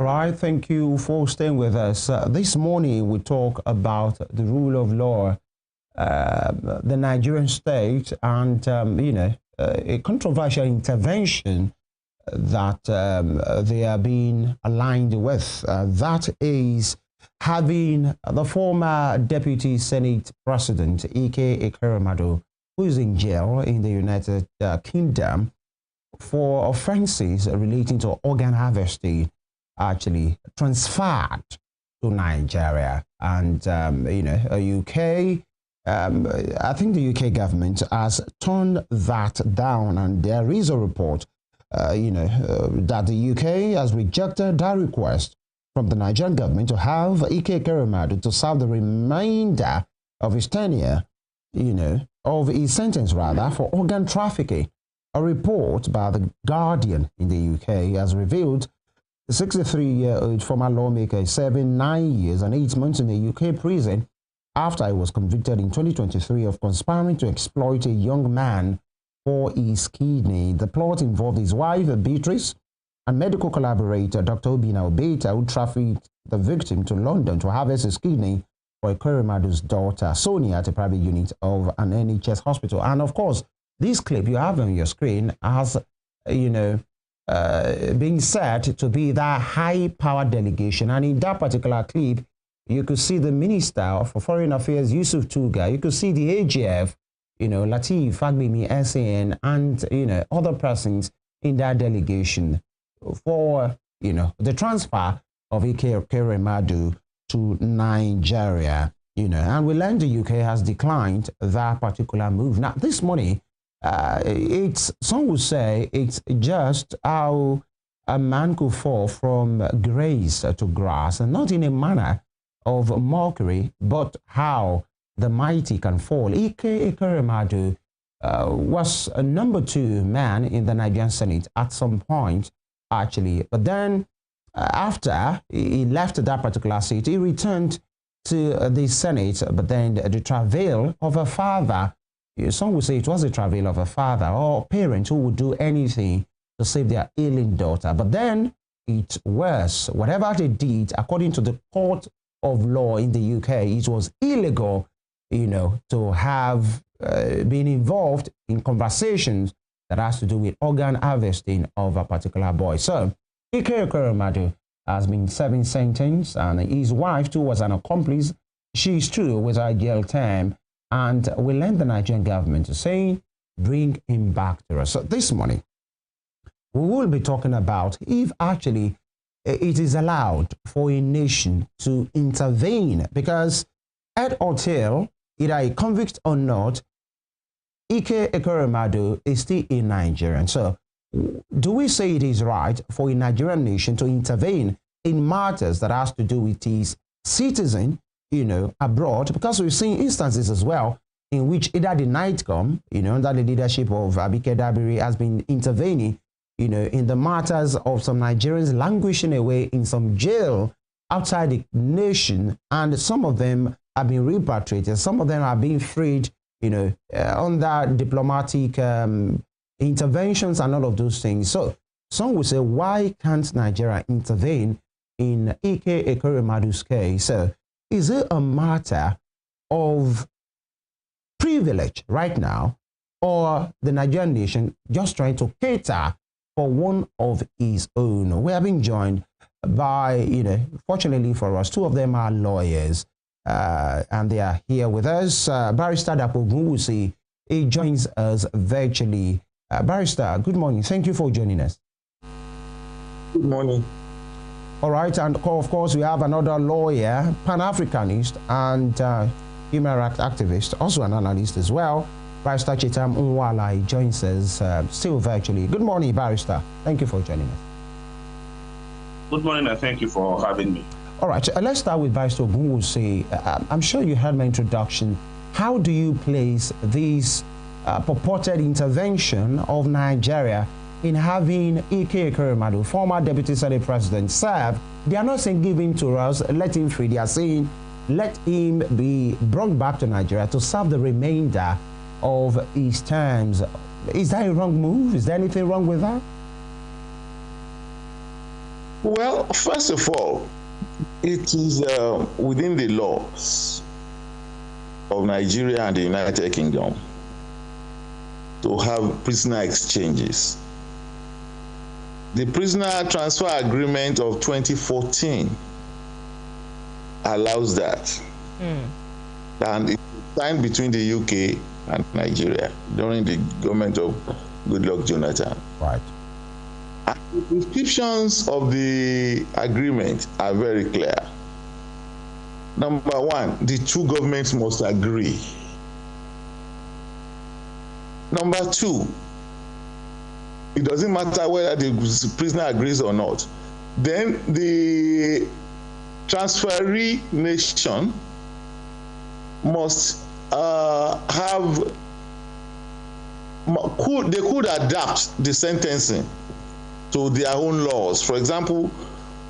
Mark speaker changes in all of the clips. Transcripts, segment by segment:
Speaker 1: All right, thank you for staying with us. This morning we talk about the rule of law, the Nigerian state, and a controversial intervention that they are being aligned with. That is having the former Deputy Senate President Ike Ekweremadu, who is in jail in the United Kingdom for offenses relating to organ harvesting, actually transferred to Nigeria. And UK, I think the UK government has turned that down, and there is a report that the UK has rejected that request from the Nigerian government to have Ike Ekweremadu to serve the remainder of his tenure, of his sentence rather, for organ trafficking. A report by the Guardian in the UK has revealed the 63-year-old former lawmaker is serving 9 years and 8 months in a UK prison after he was convicted in 2023 of conspiring to exploit a young man for his kidney. The plot involved his wife, Beatrice, and medical collaborator, Dr. Obina Obeta, who trafficked the victim to London to harvest his kidney for Ekweremadu's daughter, Sonia, at a private unit of an NHS hospital. And of course, this clip you have on your screen has, being said to be that high-power delegation. And in that particular clip, you could see the Minister for Foreign Affairs, Yusuf Tuga. You could see the AGF, Lateef Fagbemi, SAN, and, other persons in that delegation for, the transfer of Ike Ekweremadu to Nigeria, and we learned the UK has declined that particular move. Now, this morning, some would say it's just how a man could fall from grace to grass, and not in a manner of mockery, but how the mighty can fall. Ike Ekweremadu was a number 2 man in the Nigerian Senate at some point, actually. But then after he left that particular seat, he returned to the Senate, but then the travail of a father. Some would say it was a travail of a father or parent who would do anything to save their ailing daughter. But then it was, whatever they did, according to the court of law in the UK, it was illegal, to have been involved in conversations that has to do with organ harvesting of a particular boy. So Ike Ekweremadu has been serving sentence, and his wife too was an accomplice. She's through with her jail term. And we lend the Nigerian government to say, bring him back to us. So this morning, we will be talking about if actually it is allowed for a nation to intervene, because at or tail, either a convict or not, Ike Ekweremadu is still a Nigerian. So do we say it is right for a Nigerian nation to intervene in matters that has to do with his citizen, abroad? Because we've seen instances as well in which either the NIGHTCOM, under the leadership of Abike Dabiri, has been intervening, in the matters of some Nigerians languishing away in some jail outside the nation, and some of them have been repatriated, some of them are being freed, under diplomatic interventions and all of those things. So some would say, why can't Nigeria intervene in Ike Ekweremadu's case? So is it a matter of privilege right now, or the Nigerian nation just trying to cater for one of its own? We have been joined by, fortunately for us, 2 of them are lawyers, and they are here with us. Barrister Dapo Ogunwusi, he joins us virtually. Barrister, good morning. Thank you for joining us.
Speaker 2: Good morning.
Speaker 1: All right, and of course, we have another lawyer, Pan-Africanist and human rights activist, also an analyst as well, Barrister Chetam Nwala. He joins us still virtually. Good morning, Barrister. Thank you for joining us.
Speaker 2: Good morning, and thank you for having me.
Speaker 1: All right, let's start with Barrister Ogunwusi. I'm sure you heard my introduction. How do you place this purported intervention of Nigeria in having Ike Ekweremadu, former Deputy Senate President, serve? They are not saying give him to us, let him free. They are saying let him be brought back to Nigeria to serve the remainder of his terms. Is that a wrong move? Is there anything wrong with that?
Speaker 3: Well, first of all, it is within the laws of Nigeria and the United Kingdom to have prisoner exchanges. The prisoner transfer agreement of 2014 allows that. And it's signed between the UK and Nigeria during the government of Goodluck Jonathan.
Speaker 1: Right.
Speaker 3: And the prescriptions of the agreement are very clear. Number one, the two governments must agree. Number two, it doesn't matter whether the prisoner agrees or not. Then the transferee nation must they could adapt the sentencing to their own laws. For example,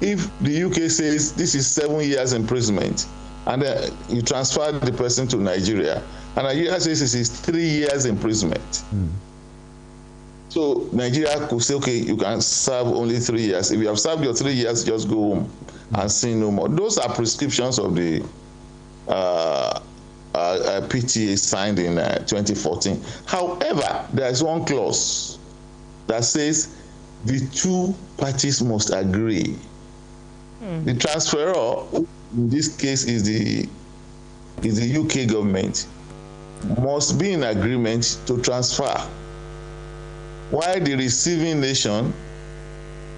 Speaker 3: if the UK says this is 7 years imprisonment, and then you transfer the person to Nigeria, and Nigeria says this is 3 years imprisonment. So Nigeria could say, okay, you can serve only 3 years. If you have served your 3 years, just go home and sin no more. Those are prescriptions of the PTA signed in 2014. However, there is one clause that says the two parties must agree. The transferor, in this case is the UK government, must be in agreement to transfer, while the receiving nation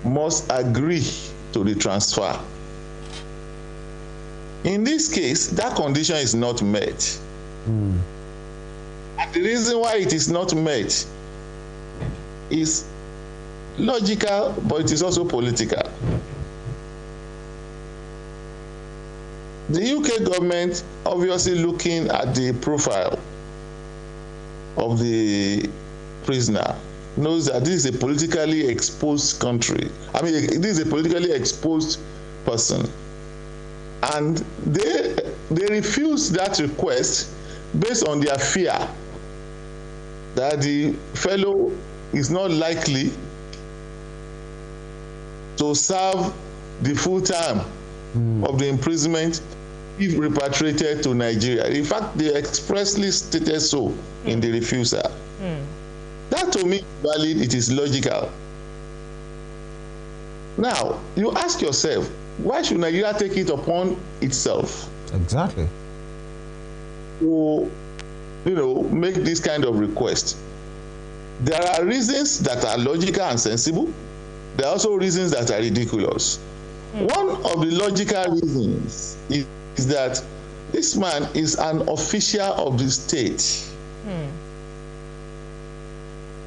Speaker 3: must agree to the transfer. In this case, that condition is not met. And the reason why it is not met is logical, but it is also political. The UK government, obviously looking at the profile of the prisoner, knows that this is a politically exposed country. I mean, this is a politically exposed person. And they refuse that request based on their fear that the fellow is not likely to serve the full term of the imprisonment if repatriated to Nigeria. In fact, they expressly stated so in the refusal. That to me is valid, it is logical. Now, you ask yourself, why should Nigeria take it upon itself?
Speaker 1: Exactly.
Speaker 3: To, make this kind of request? There are reasons that are logical and sensible. There are also reasons that are ridiculous. One of the logical reasons is that this man is an official of the state.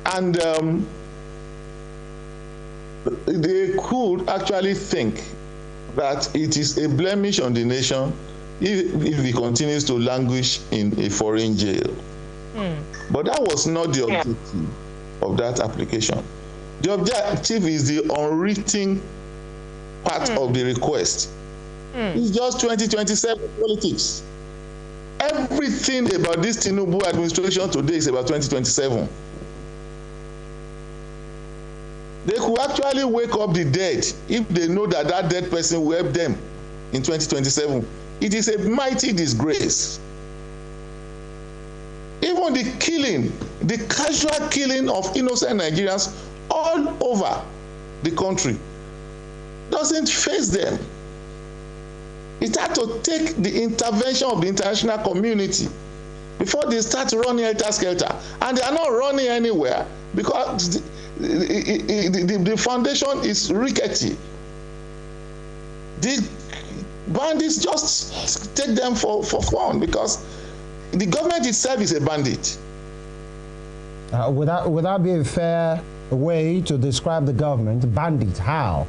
Speaker 3: And they could actually think that it is a blemish on the nation if he continues to languish in a foreign jail. But that was not the objective of that application. The objective is the unwritten part of the request. It's just 2027 politics. Everything about this Tinubu administration today is about 2027. They could actually wake up the dead if they know that that dead person will help them in 2027. It is a mighty disgrace. Even the killing, the casual killing of innocent Nigerians all over the country doesn't faze them. It had to take the intervention of the international community before they start running helter-skelter. And they are not running anywhere because the foundation is rickety. The bandits just take them for fun because the government itself is a bandit.
Speaker 1: Would that be a fair way to describe the government? Bandit, how?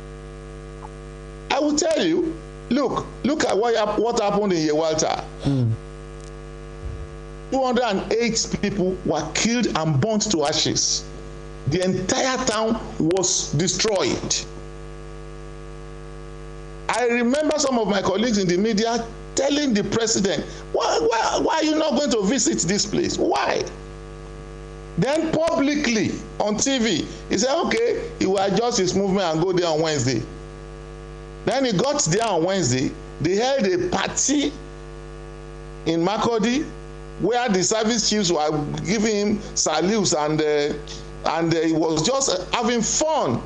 Speaker 3: I will tell you, look at what happened in Yewalta. 208 people were killed and burnt to ashes. The entire town was destroyed. I remember some of my colleagues in the media telling the president, why are you not going to visit this place? Why? Then publicly on TV, he said, okay, he will adjust his movement and go there on Wednesday. Then he got there on Wednesday. They held a party in Makurdi where the service chiefs were giving him salutes and he was just having fun.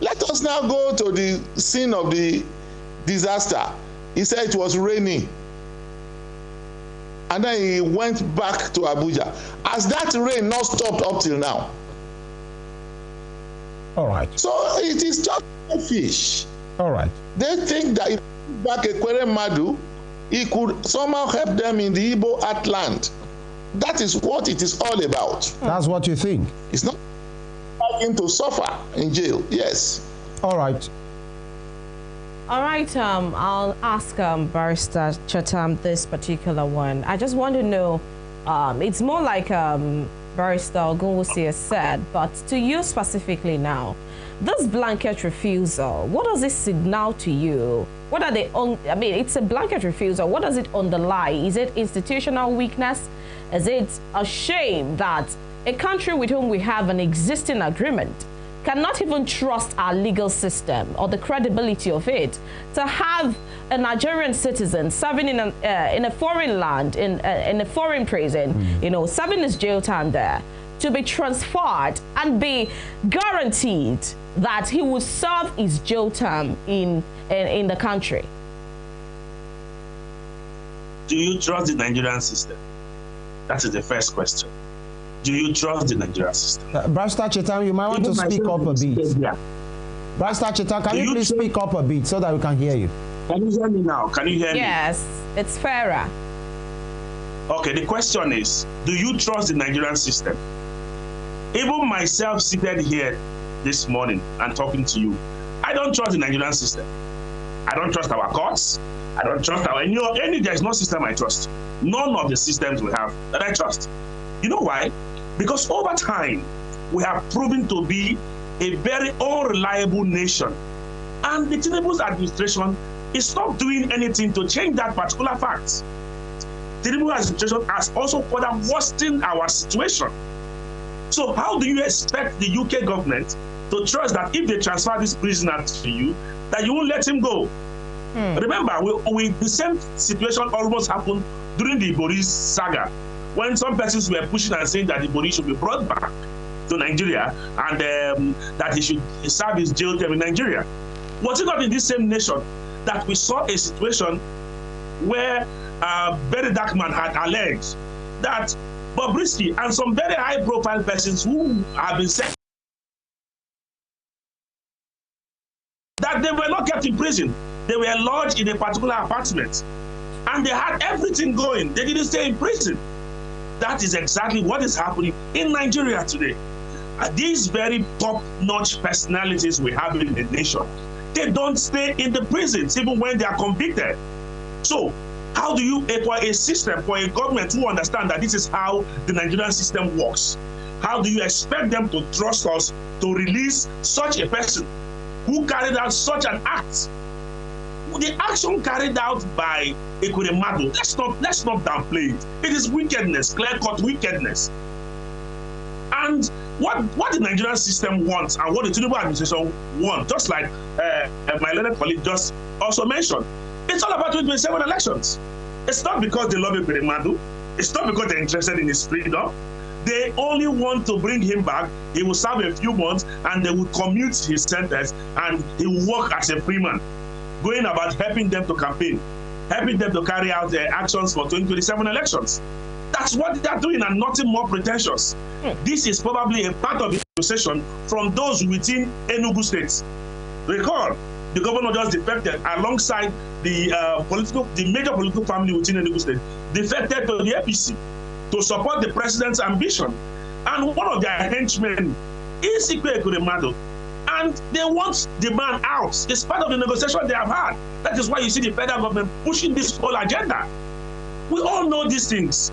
Speaker 3: Let us now go to the scene of the disaster. He said it was raining. And then he went back to Abuja. Has that rain not stopped up till now?
Speaker 1: All right.
Speaker 3: So it is just fish.
Speaker 1: All right.
Speaker 3: They think that if back Ekweremadu, he could somehow help them in the Igbo heartland. That is what it is all about.
Speaker 1: That's what you think?
Speaker 3: It's not him to suffer in jail. Yes.
Speaker 1: All right.
Speaker 4: All right, I'll ask Barrister Chetam this particular one. I just want to know, it's more like Barrister Ogunwusi has said, but to you specifically now, this blanket refusal, what does it signal to you? What are they on? I mean, it's a blanket refusal. What does it underlie? Is it institutional weakness? Is it a shame that a country with whom we have an existing agreement cannot even trust our legal system or the credibility of it, to have a Nigerian citizen serving in a foreign land, in a foreign prison, you know, serving his jail time there, to be transferred and be guaranteed that he will serve his jail term in the country?
Speaker 2: Do you trust the Nigerian system? That is the first question. Do you trust the Nigerian system?
Speaker 1: Barrister Chetam, you might want to speak up a bit. Barrister Chetam, can you please speak up a bit so that we can hear you?
Speaker 2: Can you hear me now? Can you hear me?
Speaker 4: Yes, it's fairer.
Speaker 2: Okay, the question is, do you trust the Nigerian system? Even myself seated here this morning and talking to you, I don't trust the Nigerian system. I don't trust our courts. I don't trust there is no system I trust. None of the systems we have that I trust. You know why? Because over time, we have proven to be a very unreliable nation. And the Tinubu's administration is not doing anything to change that particular fact. Tinubu's administration has also further worsened our situation. So how do you expect the UK government to trust that if they transfer this prisoner to you, that you won't let him go? Remember, the same situation almost happened during the Boris saga, when some persons were pushing and saying that the Boris should be brought back to Nigeria and that he should serve his jail term in Nigeria. Was it not in this same nation that we saw a situation where very dark man had alleged that Bobrisky and some very high-profile persons who have been said that they were not kept in prison, they were lodged in a particular apartment, and they had everything going. They didn't stay in prison. That is exactly what is happening in Nigeria today. These very top-notch personalities we have in the nation, they don't stay in the prisons even when they are convicted. So how do you acquire a system for a government to understand that this is how the Nigerian system works? How do you expect them to trust us to release such a person who carried out such an act? The action carried out by Ekweremadu, let's not downplay it. It is wickedness, clear-cut wickedness. And what the Nigerian system wants and what the Tinubu administration wants, just like my learned colleague just also mentioned, it's all about 2027 elections. It's not because they love Ekweremadu. It's not because they're interested in his freedom. They only want to bring him back. He will serve a few months and they will commute his sentence and he will work as a free man, going about helping them to campaign, helping them to carry out their actions for 2027 elections. That's what they are doing and nothing more pretentious. This is probably a part of the negotiation from those within Enugu State. Recall, the governor just defected alongside the major political family within Enugu State, defected to the APC to support the president's ambition. And one of their henchmen is Ike Ekweremadu. And they want the man out. It's part of the negotiation they have had. That is why you see the federal government pushing this whole agenda. We all know these things.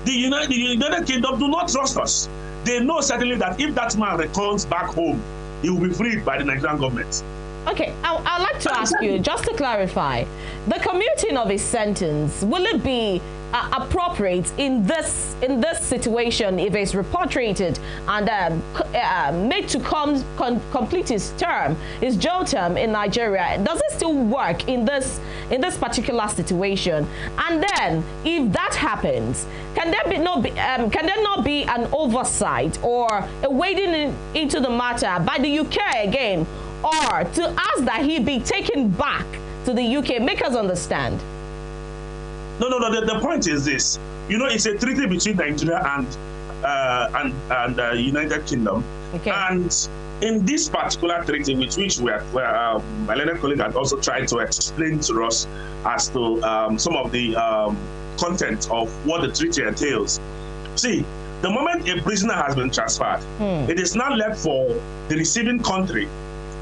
Speaker 2: The United Kingdom do not trust us. They know certainly that if that man returns back home, he will be freed by the Nigerian government.
Speaker 4: Okay, I'd like to ask you, just to clarify, the commuting of his sentence, will it be appropriate in this situation if it's repatriated and made to complete his term, his jail term in Nigeria? Does it still work in this particular situation? And then, if that happens, can there not be an oversight or a wading into the matter by the UK again, or to ask that he be taken back to the UK? Make us understand.
Speaker 2: No. The point is this. You know, it's a treaty between Nigeria and United Kingdom. Okay. And in this particular treaty, which my learned colleague had also tried to explain to us as to some of the content of what the treaty entails. See, the moment a prisoner has been transferred, it is now left for the receiving country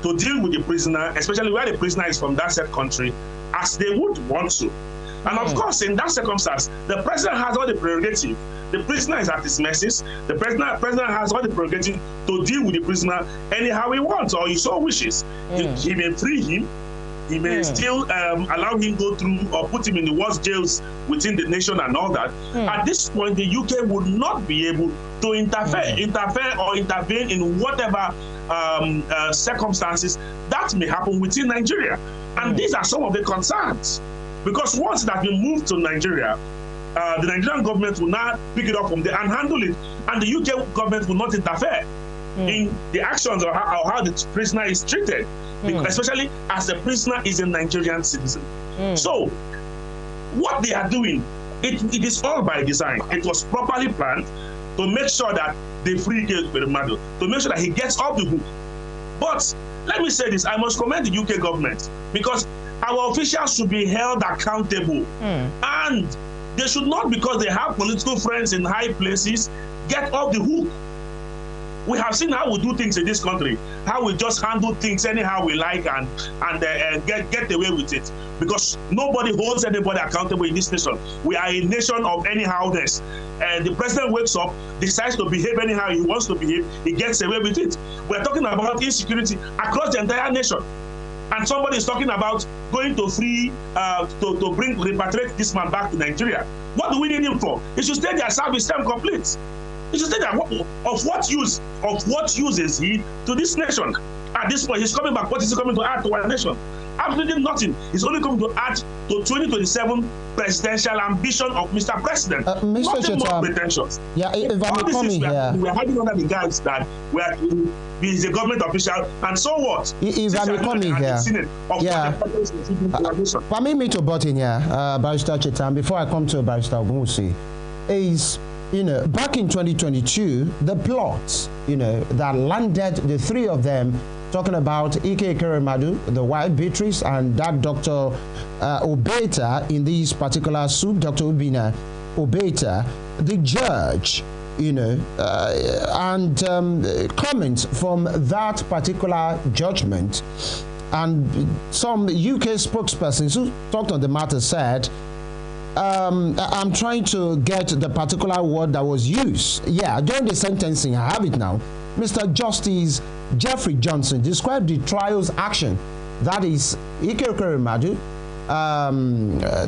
Speaker 2: to deal with the prisoner, especially where the prisoner is from that said country, as they would want to. And of course, in that circumstance, the president has all the prerogative. The prisoner is at his mercy. The president has all the prerogative to deal with the prisoner anyhow he wants or he so wishes. He may free him. He may still allow him go through or put him in the worst jails within the nation and all that. At this point, the UK would not be able to interfere or intervene in whatever circumstances that may happen within Nigeria. And these are some of the concerns. Because once it has been moved to Nigeria, the Nigerian government will now pick it up from there and handle it. And the UK government will not interfere in the actions or how the prisoner is treated, especially as the prisoner is a Nigerian citizen. So what they are doing, it is all by design. It was properly planned to make sure that they free Ike Ekweremadu, to make sure that he gets off the hook. But let me say this, I must commend the UK government, because our officials should be held accountable. And they should not, because they have political friends in high places, get off the hook. We have seen how we do things in this country, how we just handle things anyhow we like and get away with it. Because nobody holds anybody accountable in this nation. We are a nation of anyhowness. The president wakes up, decides to behave anyhow he wants to behave, he gets away with it. We're talking about insecurity across the entire nation. And somebody is talking about going to repatriate this man back to Nigeria. What do we need him for? He should stay there, service term complete. He should stay there. Of what use is he to this nation? At this point, he's coming back. What is he coming to add to our nation? Absolutely nothing. He's only coming to add to 2027 presidential ambition of Mr. President.
Speaker 1: Mr.
Speaker 2: Nothing more pretentious.
Speaker 1: Yeah, if I may come in here.
Speaker 2: We're hiding under the guise that he's a government official, and so what?
Speaker 1: If I may come in here. Permit me to butt in here, Barrister Chetam, before I come to Barrister Ogunwusi, is, back in 2022, the plot, that landed the three of them, talking about Ike Ekweremadu, the wife Beatrice, and that Dr. Obeta in this particular suit, Dr. Obina Obeta, the judge, and comments from that particular judgment. And some UK spokespersons who talked on the matter said, I'm trying to get the particular word that was used. Yeah, during the sentencing, I have it now. Mr. Justice Jeffrey Johnson described the trial's action. That is Ike Ekweremadu,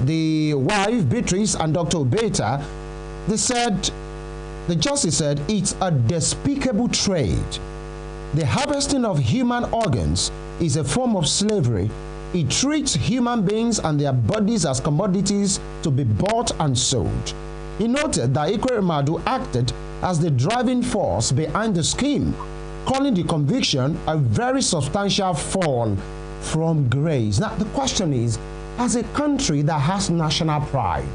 Speaker 1: the wife Beatrice, and Dr. Obeta. The justice said it's a despicable trade. The harvesting of human organs is a form of slavery. It treats human beings and their bodies as commodities to be bought and sold. He noted that Ekweremadu acted as the driving force behind the scheme, calling the conviction a very substantial fall from grace. Now, the question is, as a country that has national pride,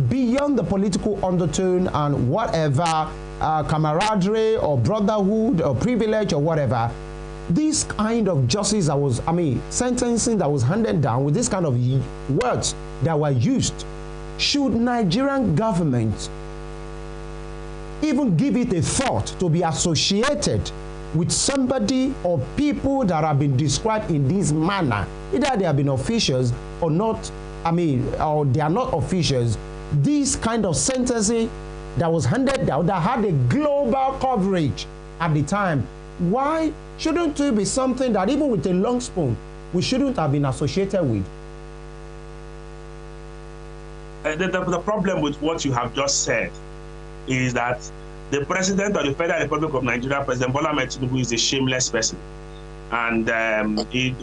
Speaker 1: beyond the political undertone and whatever camaraderie or brotherhood or privilege or whatever, this kind of justice that was, sentencing that was handed down with this kind of words that were used, should Nigerian government even give it a thought to be associated with somebody or people that have been described in this manner? Either they have been officials or not, or they are not officials. This kind of sentencing that was handed down, that had a global coverage at the time, why shouldn't it be something that even with a long spoon, we shouldn't have been associated with?
Speaker 2: The problem with what you have just said is that the president of the Federal Republic of Nigeria, President Bola Ahmed Tinubu, is a shameless person. And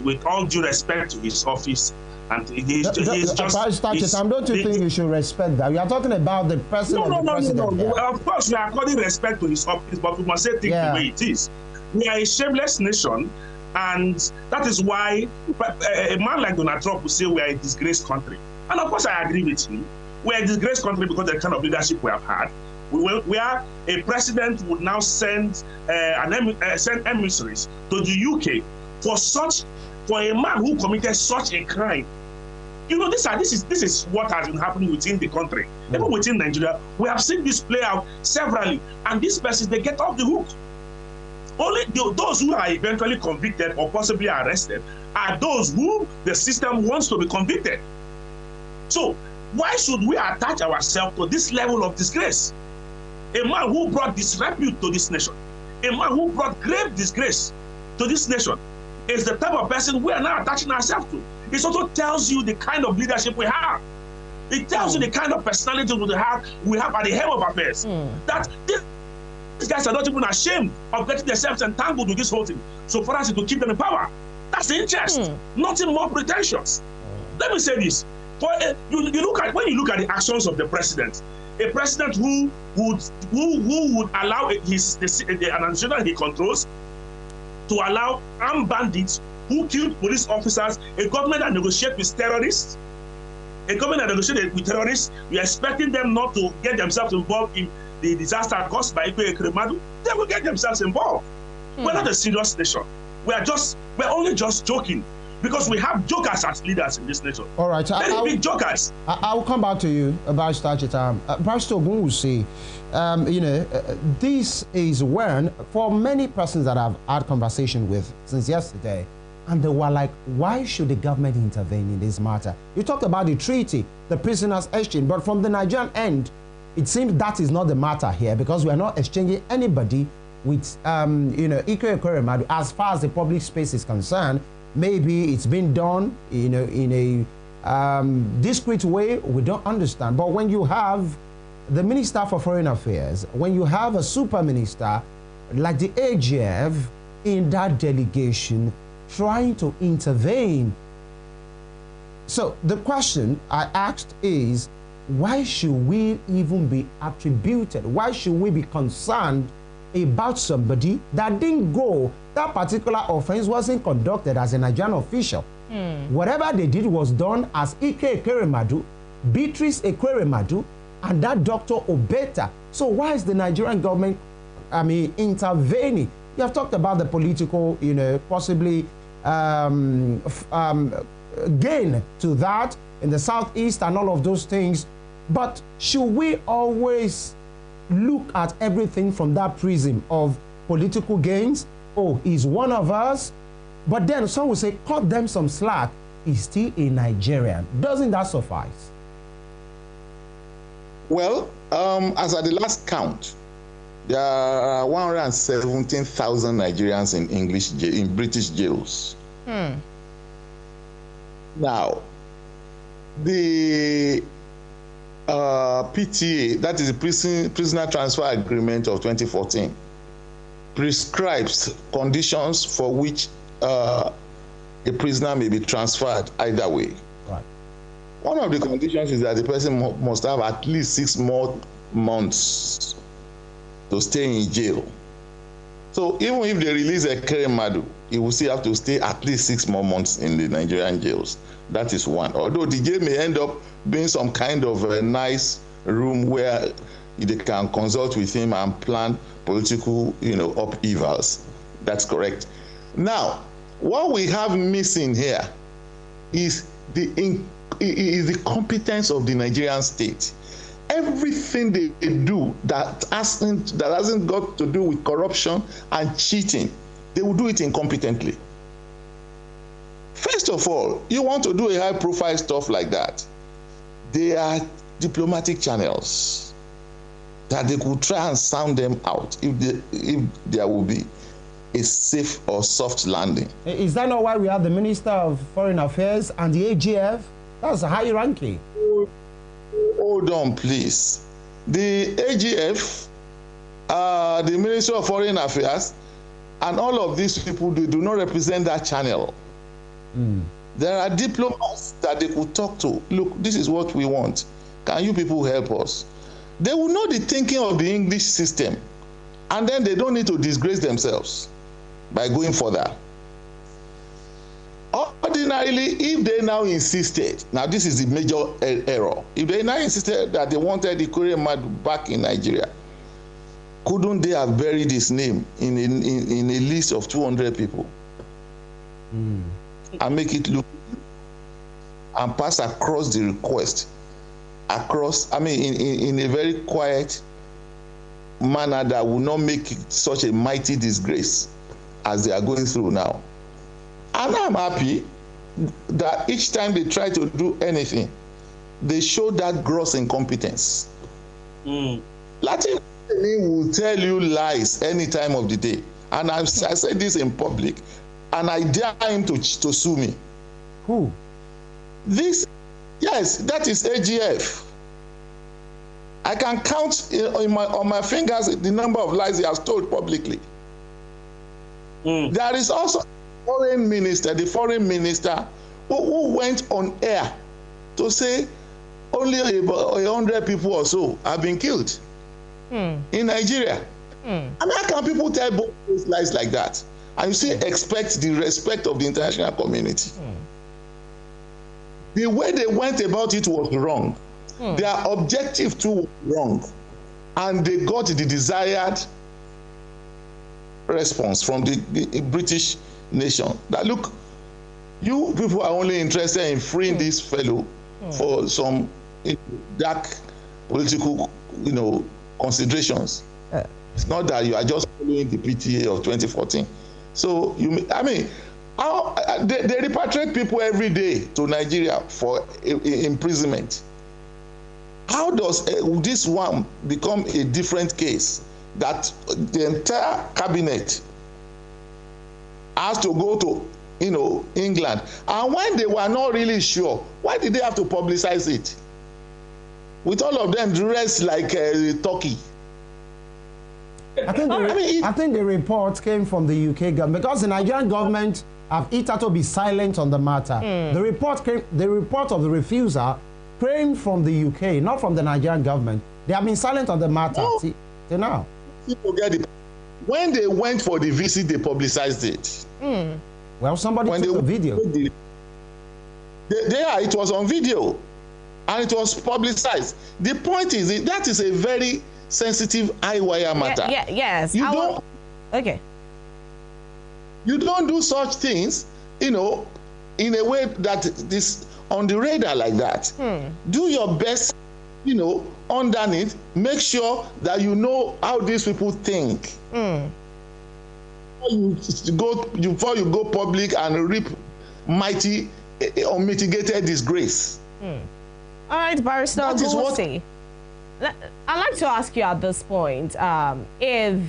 Speaker 2: with all due respect to his office, and he's just...
Speaker 1: Don't you think you should respect that? We are talking about the president of the president.
Speaker 2: No. Of course, we are according respect to his office, but we must say things the way it is. We are a shameless nation, and that is why a man like Donald Trump will say we are a disgraced country. And of course, I agree with him. We are a disgraced country because of the kind of leadership we have had. Where a president would now send emissaries to the UK for a man who committed such a crime. You know, this is what has been happening within the country. Even within Nigeria, we have seen this play out severally, and these persons, they get off the hook. Only those who are eventually convicted or possibly arrested are those who the system wants to be convicted. So why should we attach ourselves to this level of disgrace? A man who brought disrepute to this nation, a man who brought grave disgrace to this nation, is the type of person we are now attaching ourselves to. It also tells you the kind of leadership we have. It tells you the kind of personality we have at the helm of affairs. That these guys are not even ashamed of getting themselves entangled with this whole thing, so for us to keep them in power. That's the interest, nothing more pretentious. Let me say this. When you look at the actions of the president, a president who would allow the administration that he controls to allow armed bandits who killed police officers, a government that negotiates with terrorists, you are expecting them not to get themselves involved in the disaster caused by Ike Ekweremadu. They will get themselves involved. We're not a serious nation. We're only just joking. Because we have jokers as leaders in this nation.
Speaker 1: All right.
Speaker 2: Very big jokers.
Speaker 1: I'll come back to you about Chetam. Pastor Ogunwusi, this is when, for many persons that I've had conversation with since yesterday, and they were like, why should the government intervene in this matter? You talked about the treaty, the prisoners exchange, but from the Nigerian end, it seems that is not the matter here, because we are not exchanging anybody with, Ike Ekweremadu as far as the public space is concerned. Maybe it's been done, in a discreet way. We don't understand. But when you have the Minister for Foreign Affairs, when you have a super minister like the AGF in that delegation trying to intervene. So the question I asked is, why should we even be attributed? Why should we be concerned about somebody that didn't go? That particular offense wasn't conducted as a Nigerian official. Whatever they did was done as Ike Ekweremadu, Beatrice Ekweremadu, and that Dr. Obeta. So why is the Nigerian government, intervening? You have talked about the political, possibly gain to that in the southeast and all of those things. But should we always look at everything from that prism of political gains? Oh, he's one of us. But then some will say, cut them some slack. He's still a Nigerian. Doesn't that suffice?
Speaker 3: Well, as at the last count, there are 117,000 Nigerians in British jails. Now, the PTA, that is the Prisoner Transfer Agreement of 2014, prescribes conditions for which a prisoner may be transferred either way.
Speaker 1: Right.
Speaker 3: One of the conditions is that the person must have at least 6 more months to stay in jail. So even if they release Ekweremadu, he will still have to stay at least 6 more months in the Nigerian jails. That is one. Although the jail may end up being some kind of a nice room where they can consult with him and plan political, upheavals. That's correct. Now, what we have missing here is the competence of the Nigerian state. Everything they do that hasn't got to do with corruption and cheating, they will do it incompetently. First of all, you want to do a high-profile stuff like that, there are diplomatic channels that they could try and sound them out if there will be. a safe or soft landing.
Speaker 1: Is that not why we have the Minister of Foreign Affairs and the AGF? That's a high ranking.
Speaker 3: Hold on, please. The AGF, the Minister of Foreign Affairs, and all of these people, they do not represent that channel. There are diplomats that they could talk to. Look, this is what we want. Can you people help us? They will know the thinking of the English system, and then they don't need to disgrace themselves by going further. Ordinarily, if they now insisted, now this is the major error, if they now insisted that they wanted Ekweremadu back in Nigeria, couldn't they have buried his name in a list of 200 people and make it look and pass across the request, across, I mean, in a very quiet manner that will not make it such a mighty disgrace as they are going through now. And I'm happy that each time they try to do anything, they show that gross incompetence. Latin will tell you lies any time of the day. And I said this in public, and I dare him to sue me.
Speaker 1: Who?
Speaker 3: This, yes, that is AGF. I can count on my fingers the number of lies he has told publicly. There is also foreign minister, the foreign minister who went on air to say only about 100 people or so have been killed in Nigeria. I mean, how can people tell both those lies like that? And you still expect the respect of the international community? The way they went about it was wrong. Their objective too was wrong. And they got the desired response from the British nation. That look, you people are only interested in freeing this fellow for some dark political, considerations. It's not that you are just following the PTA of 2014. So I mean, they repatriate people every day to Nigeria for imprisonment. How does this one become a different case that the entire cabinet has to go to, England? And when they were not really sure, why did they have to publicize it? With all of them dressed like Turkey.
Speaker 1: I think the report came from the UK government, because the Nigerian government have either to be silent on the matter. The report of the refusal came from the UK, not from the Nigerian government. They have been silent on the matter till now.
Speaker 3: When they went for the visit, they publicized it.
Speaker 1: Well, somebody took a video.
Speaker 3: It was on video, and it was publicized. The point is that is a very sensitive eye-wire matter.
Speaker 4: Yes. Okay.
Speaker 3: You don't do such things, in a way that this on the radar like that. Do your best, underneath. Make sure that you know how these people think. Before you go public and reap mighty, unmitigated disgrace.
Speaker 4: All right, Barrister Ogunwusi. I'd like to ask you at this point, if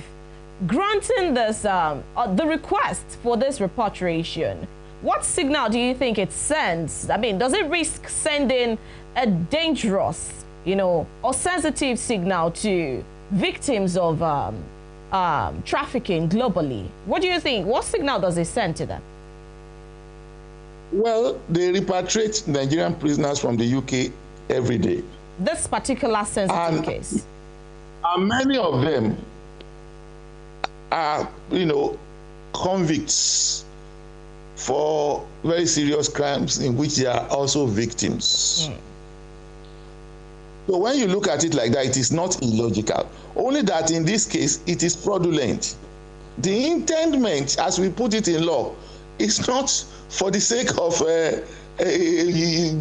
Speaker 4: granting this, the request for this repatriation, what signal do you think it sends? I mean, does it risk sending a dangerous, or sensitive signal to victims of trafficking globally? What do you think? What signal does it send to them?
Speaker 3: Well, they repatriate Nigerian prisoners from the UK every day.
Speaker 4: This particular sensitive case.
Speaker 3: And many of them are, convicts for very serious crimes in which they are also victims. So when you look at it like that, it is not illogical. Only that in this case, it is fraudulent. The intendment, as we put it in law, is not for the sake of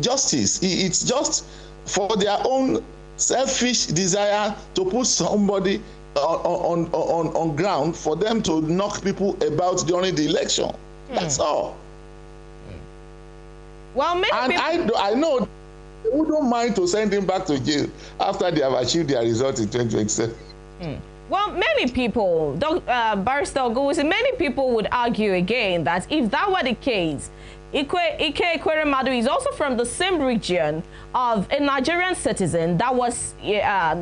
Speaker 3: justice. It's just for their own selfish desire to put somebody on ground for them to knock people about during the election. That's all.
Speaker 4: Well, maybe
Speaker 3: I know they wouldn't mind to send him back to jail after they have achieved their result in 2027.
Speaker 4: Well, many people, Barrister Ogunwusi, many people would argue again that if that were the case, Ike Ekweremadu is also from the same region of a Nigerian citizen that was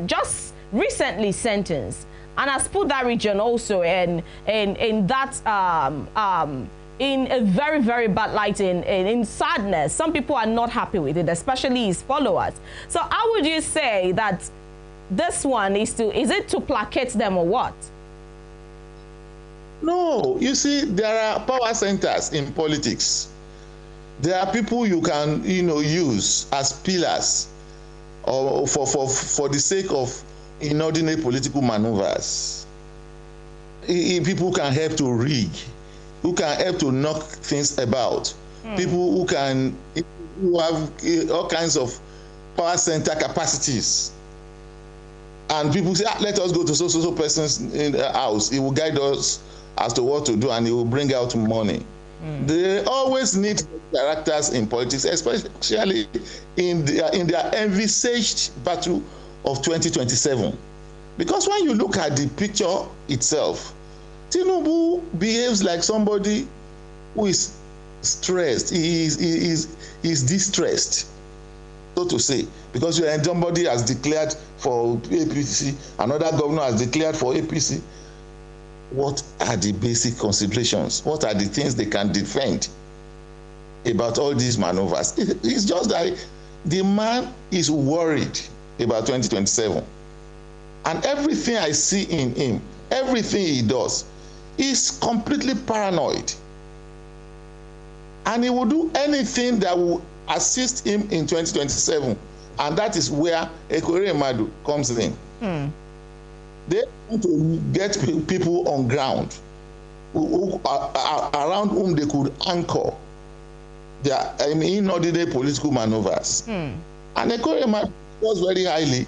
Speaker 4: just recently sentenced, and has put that region also in a very, very bad light, in sadness. Some people are not happy with it, especially his followers. So how would you say that this one is it to placate them or what?
Speaker 3: No, you see, there are power centers in politics. There are people you can, use as pillars or for the sake of inordinate political maneuvers. People can help to rig, who can help to knock things about. People who have all kinds of power center capacities. And people say, let us go to so person's in the house. He will guide us as to what to do, and he will bring out money. They always need characters in politics, especially in their envisaged battle of 2027. Because when you look at the picture itself, Tinubu behaves like somebody who is stressed. He is distressed, so to say, because somebody has declared for APC, another governor has declared for APC. What are the basic considerations? What are the things they can defend about all these maneuvers? It's just that the man is worried about 2027. And everything I see in him, everything he does, is completely paranoid. And he will do anything that will assist him in 2027. And that is where Ekweremadu comes in. They want to get people on ground around whom they could anchor their inordinate political maneuvers. And Ekweremadu was very highly.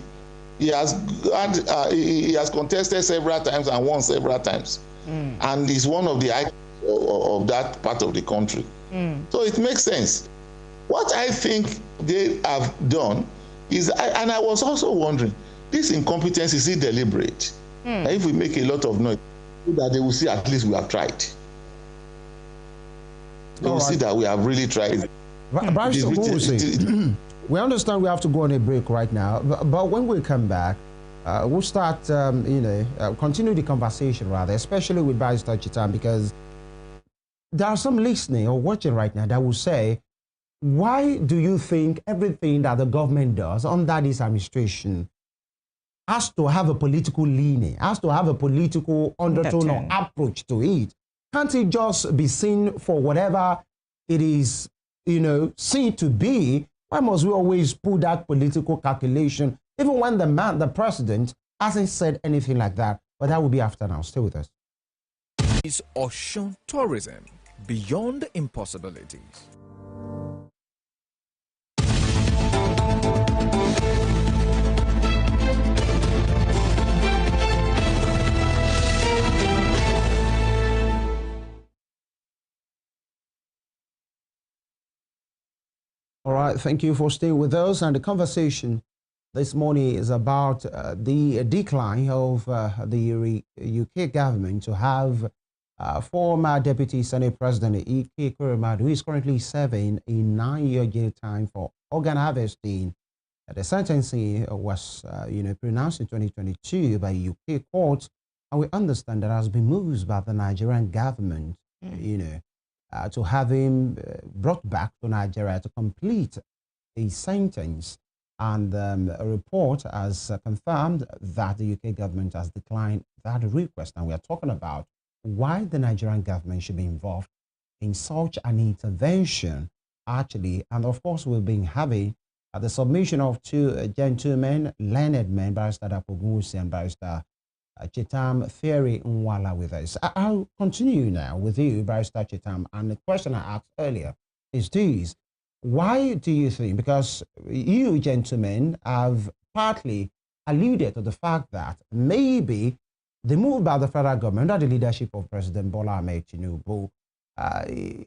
Speaker 3: He has contested several times and won several times, and is one of the icons of that part of the country. So it makes sense. What I think they have done is, and I was also wondering, this incompetence, is it deliberate? If we make a lot of noise, so that they will see at least we have tried. They will see that we have really tried.
Speaker 1: We understand we have to go on a break right now, but when we come back, we'll start, continue the conversation rather, especially with Barrister Chetam, because there are some listening or watching right now that will say, why do you think everything that the government does under this administration has to have a political leaning, has to have a political undertone or approach to it? Can't it just be seen for whatever it is, seen to be? Why must we always put that political calculation, even when the president hasn't said anything like that? But that will be after now. Stay with us.
Speaker 5: Is Osun tourism beyond impossibilities?
Speaker 1: All right, thank you for staying with us. And the conversation this morning is about the decline of the UK government to have former Deputy Senate President Ike Ekweremadu, who is currently serving a 9-year jail time for organ harvesting. The sentencing was, pronounced in 2022 by a UK court, and we understand that has been moved by the Nigerian government, to have him brought back to Nigeria to complete a sentence. And a report has confirmed that the UK government has declined that request. And we are talking about why the Nigerian government should be involved in such an intervention, actually. And of course, we've been having the submission of two gentlemen, learned men, Barrister Dapo Ogunwusi and Barrister Chetam Nwala with us. I'll continue now with you, Barrister Chetam. And the question I asked earlier is this: why do you think, because you gentlemen have partly alluded to the fact that maybe the move by the federal government under the leadership of President Bola Ahmed Tinubu,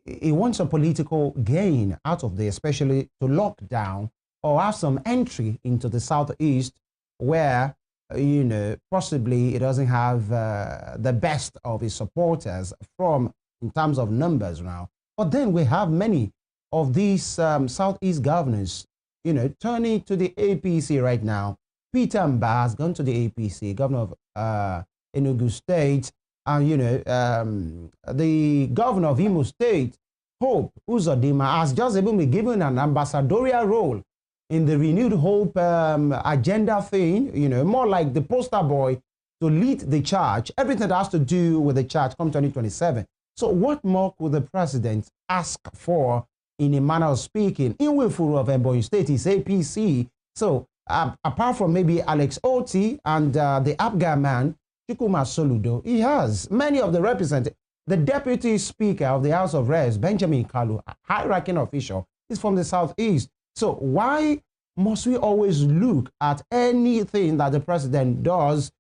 Speaker 1: he wants a political gain out of this, especially to lock down or have some entry into the southeast where you know, possibly he doesn't have the best of his supporters in terms of numbers now. But then we have many of these Southeast governors, you know, turning to the APC right now. Peter Mbah has gone to the APC, governor of Enugu State, and, you know, the governor of Imo State, Hope Uzodinma, has just even been given an ambassadorial role in the Renewed Hope agenda thing, you know, more like the poster boy to lead the charge, everything that has to do with the charge come 2027. So what more could the president ask for in a manner of speaking? Inwefuru of Ebonyi State is APC. So apart from maybe Alex Oti and the Abga man, Chukwuma Soludo, he has many of the representatives. The deputy speaker of the House of Reps, Benjamin Kalu, a high-ranking official, is from the Southeast. So why must we always look at anything that the president does,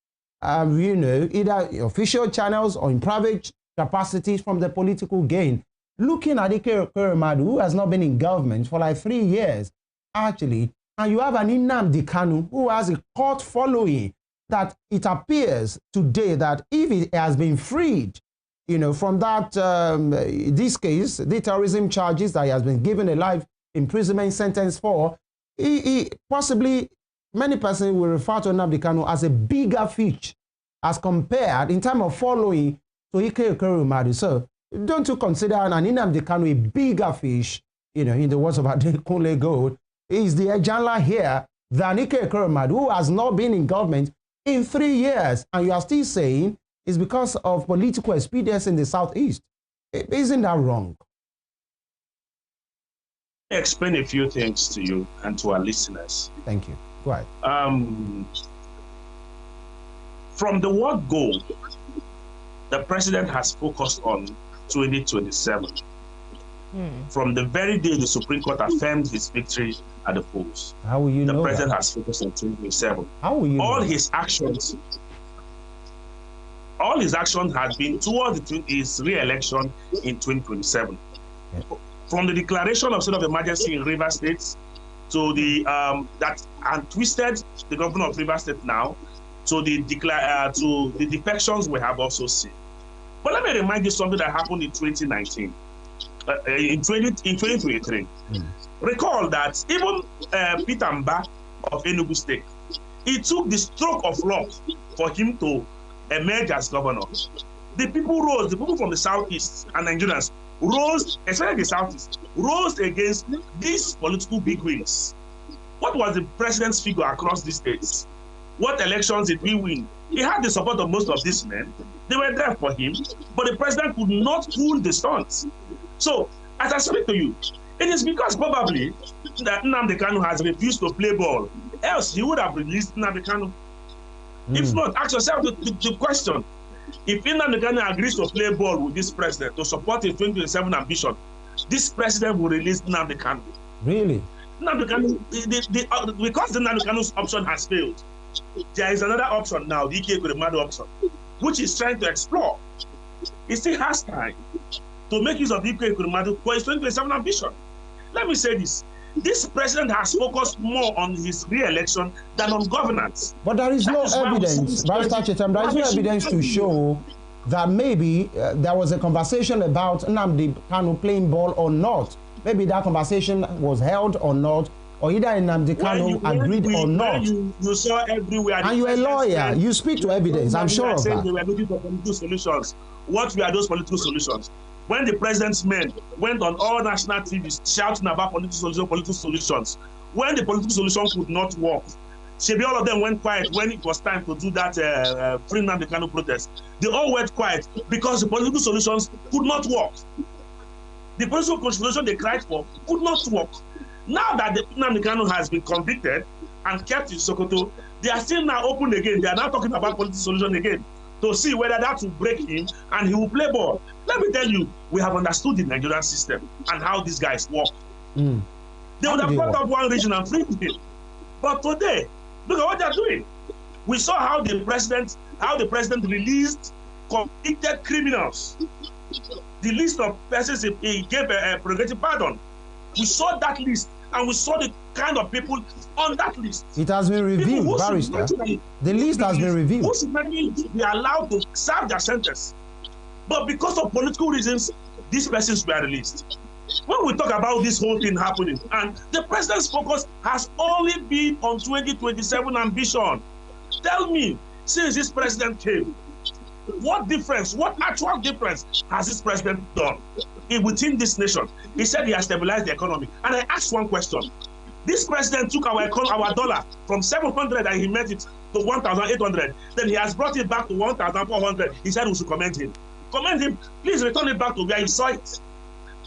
Speaker 1: you know, either official channels or in private capacities from the political gain? Looking at Ike Ekweremadu, who has not been in government for like 3 years, actually, and you have an Nnamdi Kanu who has a court following, that it appears today that if he has been freed, you know, from that, this case, the terrorism charges that he has been given a life imprisonment sentence for, he possibly, many persons will refer to Nnamdi Kanu as a bigger fish as compared in terms of following to Ike Ekweremadu. So don't you consider an Nnamdi Kanu a bigger fish, you know, in the words of Adekunle Gold, is the Ejala here than Ike Ekweremadu, who has not been in government in 3 years, and you are still saying it's because of political expedience in the Southeast. Isn't that wrong?
Speaker 2: I'll explain a few things to you and to our listeners.
Speaker 1: Thank you. Go ahead.
Speaker 2: From the word go, the president has focused on 2027. From the very day the Supreme Court affirmed his victory at the polls.
Speaker 1: How will you know
Speaker 2: the president
Speaker 1: that?
Speaker 2: has focused on 2027.
Speaker 1: How will you
Speaker 2: all
Speaker 1: know
Speaker 2: his actions have been towards his re-election in 2027.
Speaker 1: Yeah.
Speaker 2: From the declaration of state of emergency in Rivers State to the that and twisted the governor of Rivers State now to the defections we have also seen. But let me remind you something that happened in 2019. In 2023. Recall that even Peter Mbah of Enugu State, it took the stroke of luck for him to emerge as governor. The people rose, the people from the Southeast and Nigerians rose, especially the Southeast, rose against these political bigwigs. What was the president's figure across these states? What elections did we win? He had the support of most of these men. They were there for him, but the president could not pull the stunts. So, as I speak to you, it is because probably that Nnamdi Kanu has refused to play ball. Else, he would have released Nnamdi Kanu. If not, ask yourself the question. If Nnamdi Kanu agrees to play ball with this president to support his 2027 ambition, this president will release Nnamdi Kanu.
Speaker 1: Really?
Speaker 2: Nnamdi Kanu, because the Nnamdi Kanu's option has failed, there is another option now, the Ike Ekweremadu option, which is trying to explore. He still has time to make use of Ike Ekweremadu for his 2027 ambition. Let me say this. This president has focused more on his re-election than on governance.
Speaker 1: But there is no evidence, Barrister Chetam, there is no evidence to show that maybe there was a conversation about Nnamdi Kanu playing ball or not. Maybe that conversation was held or not, or either Nnamdi Kanu agreed or not.
Speaker 2: You saw everywhere.
Speaker 1: And you're a lawyer. You speak to evidence. I'm sure of that.
Speaker 2: They were looking for political solutions. What were those political solutions? When the president's men went on all national TVs shouting about political solutions, when the political solution could not work, maybe all of them went quiet when it was time to do that Free Nnamdi Kanu protest. They all went quiet because the political solutions could not work. The political solution they cried for could not work. Now that Nnamdi Kanu has been convicted and kept in Sokoto, they are still now open again. They are now talking about political solution again to see whether that will break him and he will play ball. Let me tell you, we have understood the Nigerian system and how these guys work. They would have brought up one region and freed him. But today, look at what they're doing. We saw how the president released convicted criminals. The list of persons he gave a prerogative pardon. We saw that list and we saw the kind of people on that list.
Speaker 1: It has been reviewed, barrister. The list has been reviewed.
Speaker 2: Who should be allowed to serve their sentence. But because of political reasons, these persons were released. When we talk about this whole thing happening, and the president's focus has only been on 2027 ambition. Tell me, since this president came, what difference, what actual difference has this president done within this nation? He said he has stabilized the economy. And I asked one question. This president took our dollar from 700 and he met it to 1,800. Then he has brought it back to 1,400. He said we should commend him. Commend him. Please return it back to where he saw it.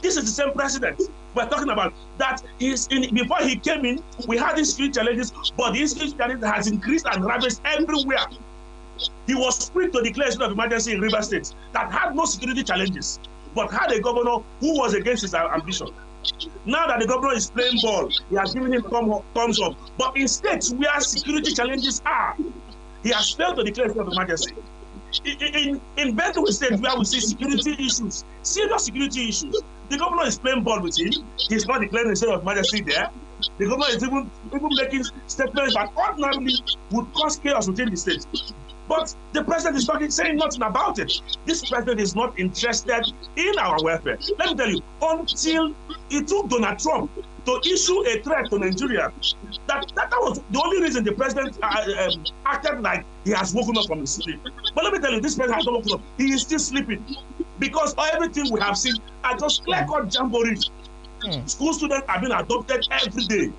Speaker 2: This is the same president we're talking about. That before he came in, we had these security challenges, but these security challenges has increased and ravaged everywhere. He was quick to declare a state of emergency in River State that had no security challenges, but had a governor who was against his ambition. Now that the governor is playing ball, he has given him thumbs up. But in states where security challenges are, he has failed to declare a state of emergency. In Benue State, where we see security issues, serious security issues, the governor is playing ball with him. He's not declaring a state of emergency there. The governor is even making statements that ordinarily would cause chaos within the state. But the president is saying nothing about it. This president is not interested in our welfare. Let me tell you, until it took Donald Trump to issue a threat to Nigeria, that was the only reason the president acted like he has woken up from his sleep. But let me tell you, this president has not woken up. He is still sleeping. Because everything we have seen are just clear-cut jamborees. School students are being adopted every day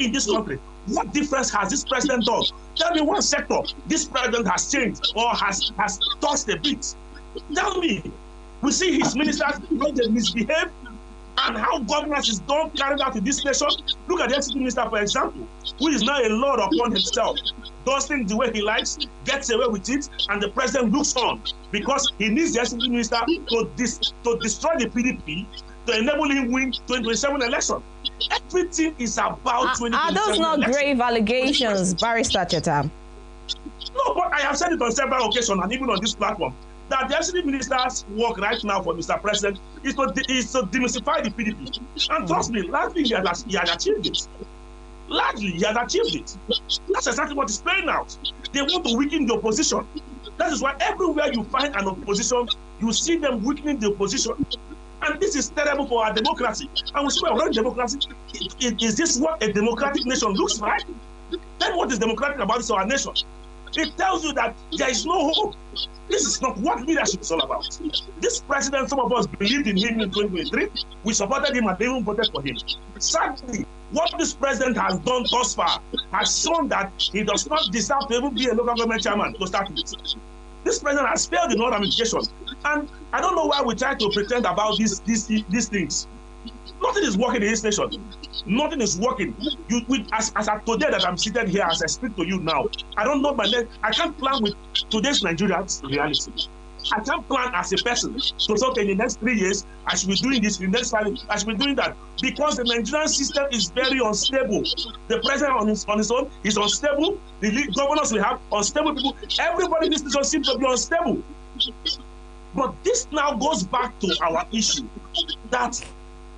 Speaker 2: in this country. What difference has this president done? Tell me one sector this president has changed or has touched a bit. Tell me. We see his ministers how they misbehave and how governance is done carried out in this nation. Look at the FCT minister, for example, who is now a lord upon himself, does things the way he likes, gets away with it, and the president looks on because he needs the FCT minister to destroy the PDP to enable him win 2027 election. Everything is about 2027
Speaker 4: Are those not election. Grave allegations, Barrister Chetam?
Speaker 2: No, but I have said it on several occasions and even on this platform that the FCT minister's work right now for Mr. President is to demystify the PDP. And trust me, largely he has achieved it. Largely he has achieved it. That's exactly what is playing out. They want to weaken the opposition. That is why everywhere you find an opposition, you see them weakening the opposition. And this is terrible for our democracy. And we say, well, democracy, is this what a democratic nation looks like? Then what is democratic about this our nation? It tells you that there is no hope. This is not what leadership is all about. This president, some of us believed in him in 2023. We supported him and they even voted for him. Sadly, what this president has done thus far has shown that he does not deserve to even be a local government chairman to start with. This president has failed in all ramifications. And I don't know why we try to pretend about these things. Nothing is working in this nation. Nothing is working. As of today that I'm seated here, as I speak to you now, I don't know my name. I can't plan with today's Nigeria's reality. I can't plan as a person. So okay, in the next 3 years, I should be doing this. In the next 5 years, I should be doing that. Because the Nigerian system is very unstable. The president on his own is unstable. The governors we have, unstable people. Everybody in this nation seems to be unstable. But this now goes back to our issue that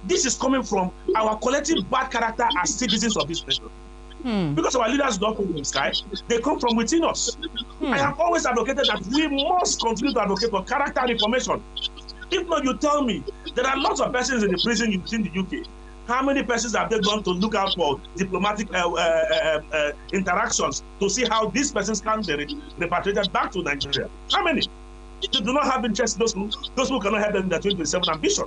Speaker 2: this is coming from our collective bad character as citizens of this nation. Because our leaders don't come from the sky, they come from within us. I have always advocated that we must continue to advocate for character reformation. If not, you tell me, there are lots of persons in the prison within the UK. How many persons have they gone to look out for diplomatic interactions to see how these persons can be repatriated back to Nigeria? How many? They do not have interest in those who cannot help them in their 2027 ambition.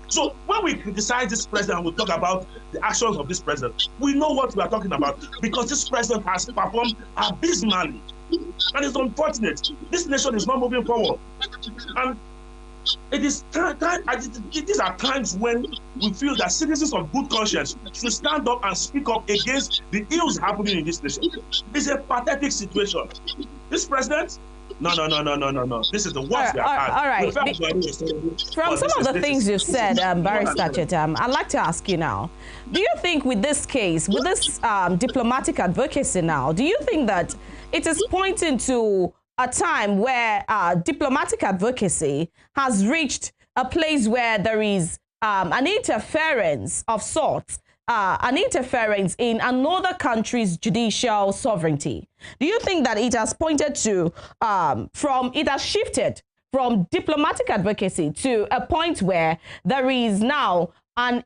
Speaker 2: So when we criticize this president, we talk about the actions of this president, we know what we are talking about because this president has performed abysmally. And it's unfortunate. This nation is not moving forward. And these are times when we feel that citizens of good conscience should stand up and speak up against the ills happening in this nation. It's a pathetic situation. This president, no. This is the worst we have had. All right.
Speaker 4: From some of the things you've said, Barrister Chetam, I'd like to ask you now, do you think with this case, with this diplomatic advocacy now, do you think that it is pointing to a time where diplomatic advocacy has reached a place where there is an interference of sorts an interference in another country's judicial sovereignty? Do you think that it has pointed to, it has shifted from diplomatic advocacy to a point where there is now an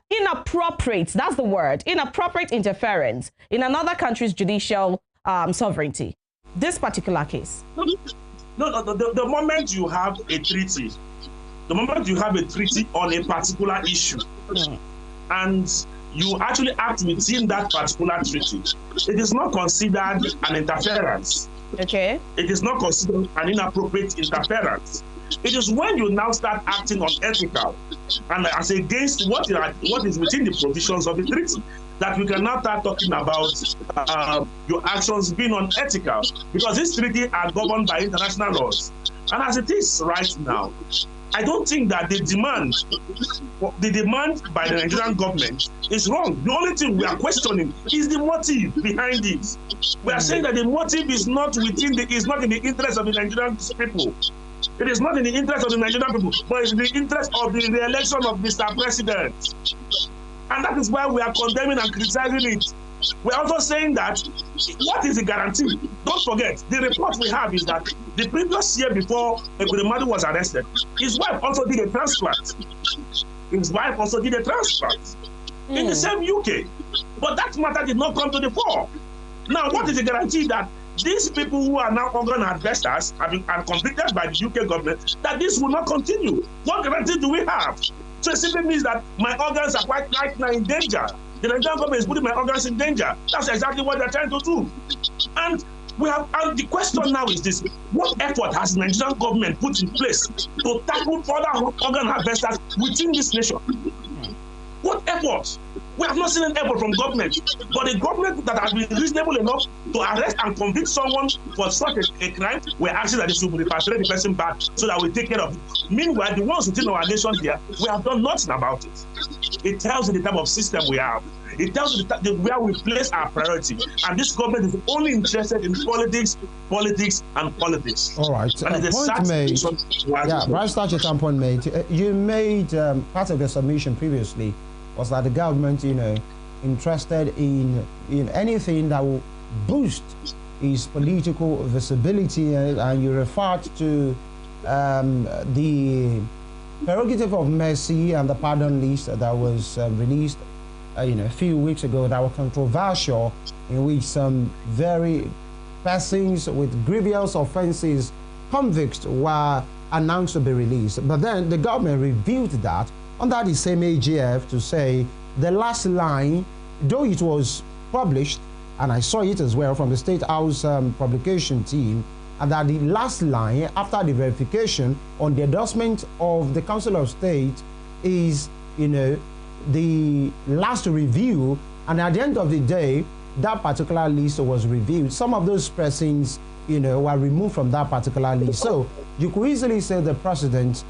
Speaker 4: inappropriate, that's the word, inappropriate interference in another country's judicial sovereignty? This particular case.
Speaker 2: No, the moment you have a treaty, on a particular issue, and you actually act within that particular treaty, it is not considered an interference.
Speaker 4: Okay.
Speaker 2: It is not considered an inappropriate interference. It is when you now start acting unethical and as against what is within the provisions of the treaty that we can now start talking about your actions being unethical, because these treaties are governed by international laws. And as it is right now, I don't think that the demand by the Nigerian government is wrong. The only thing we are questioning is the motive behind it. We are saying that the motive is not in the interest of the Nigerian people. It is not in the interest of the Nigerian people, but it's in the interest of the re-election of Mr. President. And that is why we are condemning and criticizing it. We're also saying that, what is the guarantee? Don't forget, the report we have is that the previous year before Ekweremadu was arrested, his wife also did a transplant. In the same UK. But that matter did not come to the fore. Now, what is the guarantee that these people who are now organ harvesters are convicted by the UK government, that this will not continue? What guarantee do we have? So it simply means that my organs are quite right now in danger. The Nigerian government is putting my organs in danger. That's exactly what they're trying to do. And the question now is this: what effort has the Nigerian government put in place to tackle further organ harvesters within this nation? What effort? We have not seen an effort from government, but a government that has been reasonable enough to arrest and convict someone for such a crime, we're asking that they should repatriate the person back so that we take care of it. Meanwhile, the ones within our nation here, we have done nothing about it. It tells you the type of system we have. It tells you where we place our priority. And this government is only interested in politics, and politics.
Speaker 1: All right. Point made. Yeah, Barrister Chetam, point made. You made part of the submission previously was that the government, interested in anything that will boost his political visibility, and you referred to the prerogative of mercy and the pardon list that was released a few weeks ago, that was controversial, in which some very persons with grievous offenses, convicts, were announced to be released. But then the government reviewed that under the same AGF to say the last line, though it was published, and I saw it as well from the State House publication team, and that the last line after the verification on the endorsement of the Council of State is, the last review, and at the end of the day, that particular list was reviewed. Some of those persons, were removed from that particular list. So you could easily say the president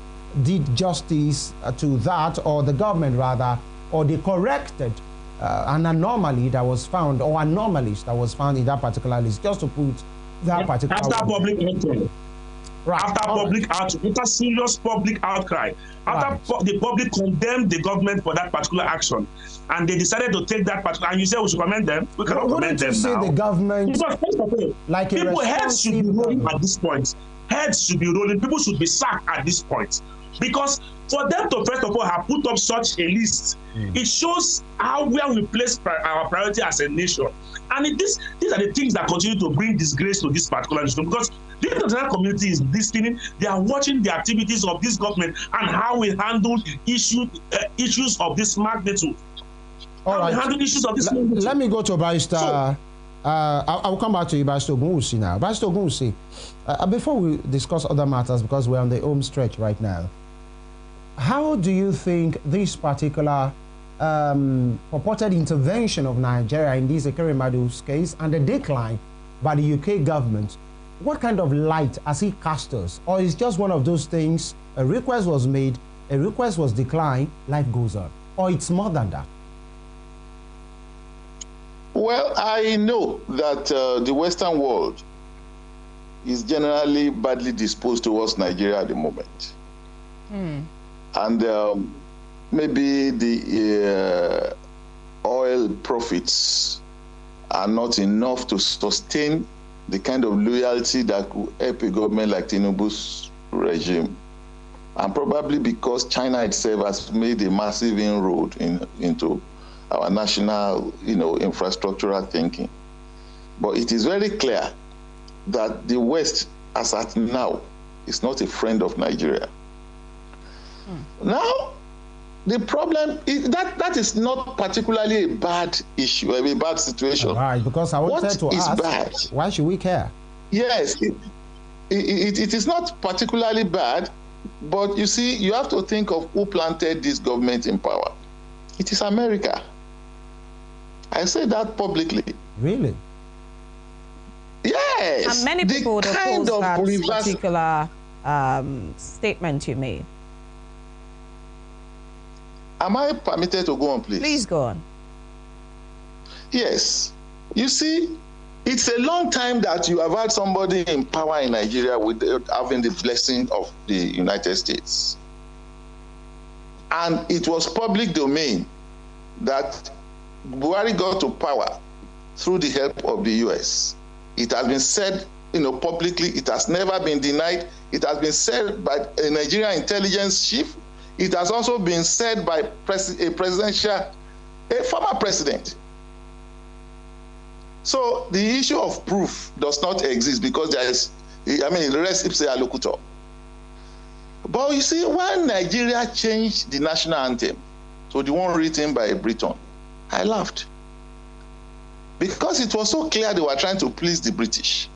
Speaker 1: did justice to that, or the government rather, or they corrected an anomaly that was found, or anomalies that was found in that particular list, just to put that particular.
Speaker 2: After public outcry. Right. After serious public outcry. After the public condemned the government for that particular action, and they decided to take that particular, and you say we should commend them, we cannot commend them now.
Speaker 1: The government,
Speaker 2: because first of all, like people heads should be rolling at this point. Heads should be rolling. People should be sacked at this point. Because for them to first of all have put up such a list, it shows where we place our priority as a nation. And these are the things that continue to bring disgrace to this particular nation, because the international community is listening. They are watching the activities of this government and how we handle issues of this magnitude.
Speaker 1: All right. Let me go to Barrister. I'll come back to you, Barrister Ogunwusi now. Barrister Ogunwusi, before we discuss other matters, because we're on the home stretch right now, how do you think this particular purported intervention of Nigeria in this Ekweriemadu's case and the decline by the UK government, what kind of light has it cast us? Or is just one of those things, a request was made, a request was declined, life goes on? Or it's more than that?
Speaker 3: Well, I know that the Western world is generally badly disposed towards Nigeria at the moment. And maybe the oil profits are not enough to sustain the kind of loyalty that could help a government like Tinubu's regime. And probably because China itself has made a massive inroad into our national, infrastructural thinking. But it is very clear that the West, as at now, is not a friend of Nigeria. Now, the problem is that is not particularly a bad issue, a bad situation.
Speaker 1: All right, because I wanted to ask,
Speaker 3: bad?
Speaker 1: Why should we care?
Speaker 3: Yes, it is not particularly bad, but you see, you have to think of who planted this government in power. It is America. I say that publicly.
Speaker 1: Really?
Speaker 3: Yes.
Speaker 4: And many people would oppose that particular statement you made.
Speaker 3: Am I permitted to go on, please?
Speaker 4: Please go on.
Speaker 3: Yes. You see, it's a long time that you have had somebody in power in Nigeria without having the blessing of the United States. And it was public domain that Buhari got to power through the help of the US. It has been said, publicly. It has never been denied. It has been said by a Nigerian intelligence chief. It has also been said by a former president. So the issue of proof does not exist because there is, res ipsa locutor. But you see, when Nigeria changed the national anthem, so the one written by a Briton, I laughed. Because it was so clear they were trying to please the British.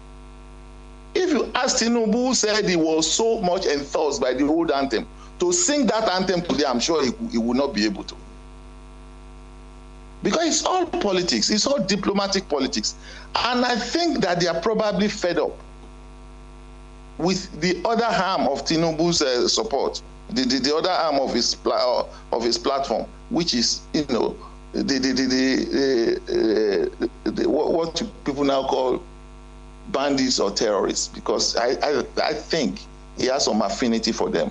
Speaker 3: If you ask Tinubu, who said he was so much enthused by the old anthem, to sing that anthem today, I'm sure he would not be able to. Because it's all politics, it's all diplomatic politics. And I think that they are probably fed up with the other arm of Tinubu's support, the other arm of his platform, which is, what people now call bandits or terrorists, because I think he has some affinity for them.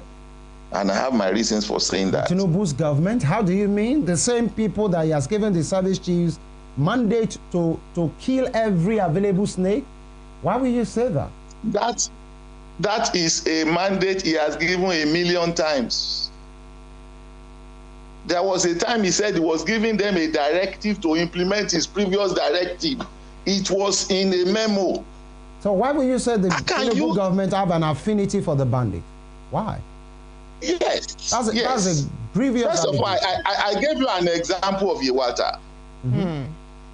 Speaker 3: And I have my reasons for saying that.
Speaker 1: Tinubu's government, how do you mean? The same people that he has given the service chiefs mandate to kill every available snake? Why will you say that?
Speaker 3: That is a mandate he has given 1 million times. There was a time he said he was giving them a directive to implement his previous directive. It was in a memo.
Speaker 1: So why will you say the Tinubu government have an affinity for the bandit? Why?
Speaker 3: Yes.
Speaker 1: That's a grievous.
Speaker 3: First of all, I gave you an example of Yewata. Mm-hmm.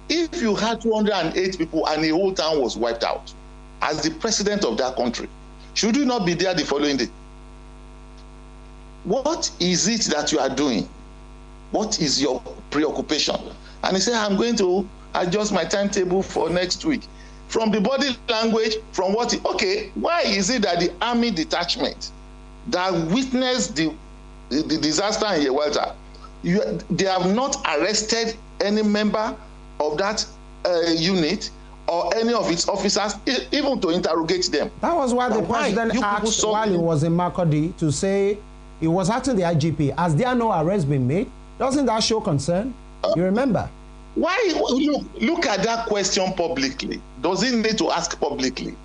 Speaker 3: If you had 208 people and the whole town was wiped out, as the president of that country, should you not be there the following day? What is it that you are doing? What is your preoccupation? And he said, I'm going to adjust my timetable for next week. From the body language, from what, why is it that the army detachment that witnessed the disaster in Yewata, they have not arrested any member of that unit or any of its officers, even to interrogate them?
Speaker 1: That was why the president asked while he was in Makurdi to say, he was asking the IGP, has there no arrest been made? Doesn't that show concern? You remember?
Speaker 3: Why? Look at that question publicly. Does he need to ask publicly?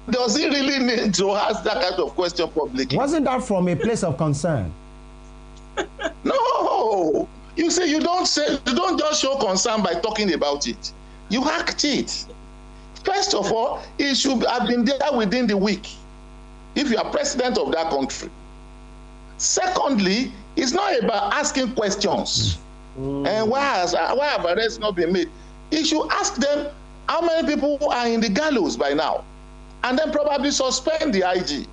Speaker 3: Does he really need to ask that kind of question publicly?
Speaker 1: Wasn't that from a place of concern?
Speaker 3: No. You say you don't just show concern by talking about it. You act it. First of all, it should have been there within the week if you are president of that country. Secondly, it's not about asking questions. And why have arrests not been made? You should ask them how many people are in the gallows by now, and then probably suspend the IG.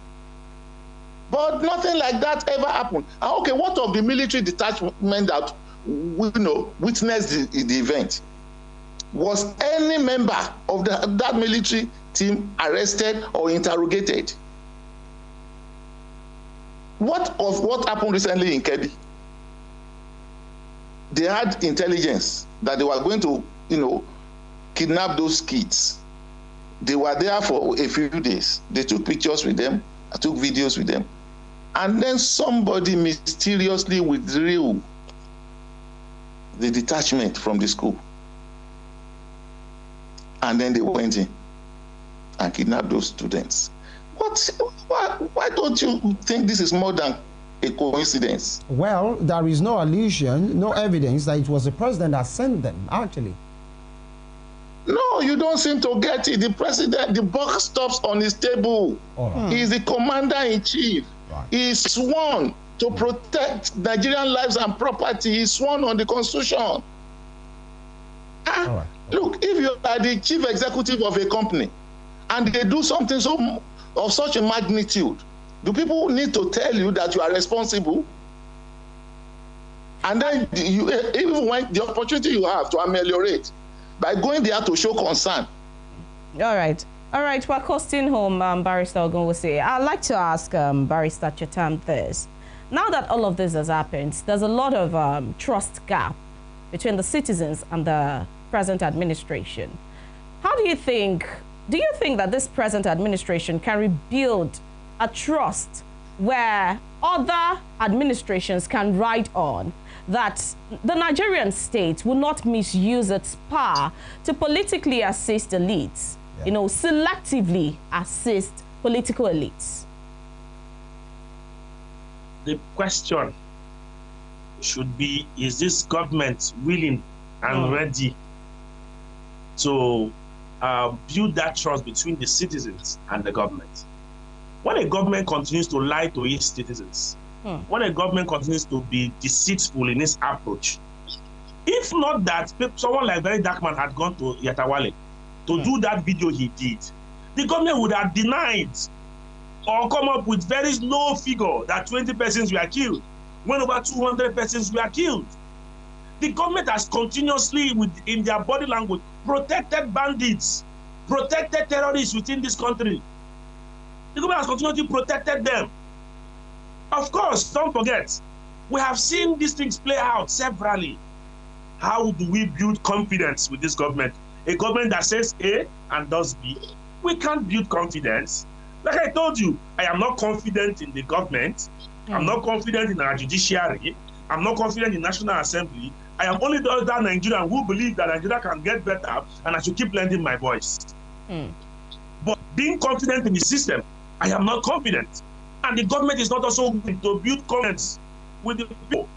Speaker 3: But nothing like that ever happened. Okay, what of the military detachment that witnessed the event? Was any member of that military team arrested or interrogated? What happened recently in Kebbi? They had intelligence that they were going to, kidnap those kids. They were there for a few days. They took pictures with them, took videos with them. And then somebody mysteriously withdrew the detachment from the school. And then they went in and kidnapped those students. Why don't you think this is more than a coincidence?
Speaker 1: Well, there is no allusion, no evidence that it was the president that sent them, actually.
Speaker 3: No, you don't seem to get it. The president, the buck stops on his table.
Speaker 1: Right.
Speaker 3: He is the commander-in-chief.
Speaker 1: Right.
Speaker 3: He is sworn to protect Nigerian lives and property. He is sworn on the Constitution.
Speaker 1: Right.
Speaker 3: Look, if you are the chief executive of a company and they do something of such a magnitude, do people need to tell you that you are responsible? And then even when the opportunity you have to ameliorate, by going there to show concern.
Speaker 4: All right, we're coasting home, Barrister Ogunwusi. I'd like to ask Barrister Chetam this. Now that all of this has happened, there's a lot of trust gap between the citizens and the present administration. How do you think that this present administration can rebuild a trust where other administrations can ride on, that the Nigerian state will not misuse its power to politically assist elites, selectively assist political elites?
Speaker 2: The question should be, is this government willing and ready to build that trust between the citizens and the government? When a government continues to lie to its citizens, when a government continues to be deceitful in its approach, if not that someone like Very Darkman had gone to Yatawale to do that video he did, the government would have denied or come up with very low figure that 20 persons were killed, when over 200 persons were killed. The government has continuously, in their body language, protected bandits, protected terrorists within this country. The government has continuously protected them. Of course, don't forget, we have seen these things play out severally. How do we build confidence with this government? A government that says A and does B. We can't build confidence. Like I told you, I am not confident in the government. I'm not confident in our judiciary. I'm not confident in National Assembly. I am only the other Nigerian who believe that Nigeria can get better, and I should keep lending my voice. But being confident in the system, I am not confident. And the government is not also willing to build confidence with the people.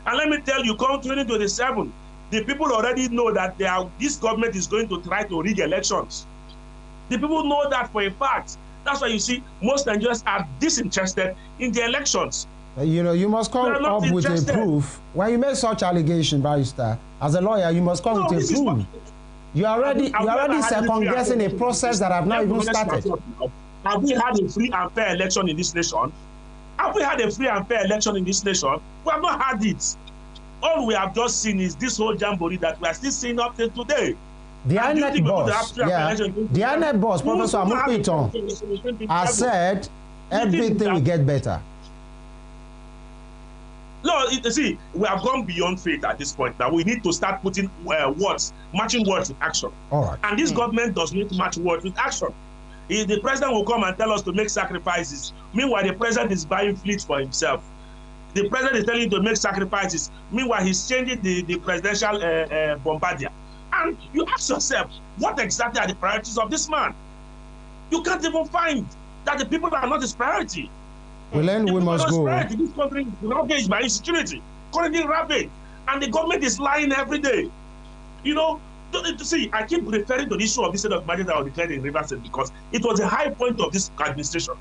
Speaker 2: And let me tell you, come 2027, the people already know that this government is going to try to rig elections. The people know that for a fact. That's why you see most Nigerians are disinterested in the elections.
Speaker 1: You must come up with a proof. When you make such allegation, Barrister, as a lawyer, you must come with a proof. You are already second-guessing a process that have not even started.
Speaker 2: Have we had a free and fair election in this nation? Have we had a free and fair election in this nation? We have not had it. All we have just seen is this whole jamboree that we are still seeing up till today.
Speaker 1: The INEC boss, the INEC boss, Professor Amupiton, has said everything will get better.
Speaker 2: No, see, we have gone beyond faith at this point. Now we need to start putting matching words with action.
Speaker 1: All right.
Speaker 2: And this government does not match words with action. The president will come and tell us to make sacrifices. Meanwhile, the president is buying fleets for himself. The president is telling you to make sacrifices. Meanwhile, he's changing the presidential bombardier. And you ask yourself, what exactly are the priorities of this man? You can't even find that the people are not his priority.
Speaker 1: Well, then we must go.
Speaker 2: This country is ravaged by insecurity, currently ravaged, and the government is lying every day. See, I keep referring to the issue of the state of emergency that was declared in Rivers State because it was a high point of this administration.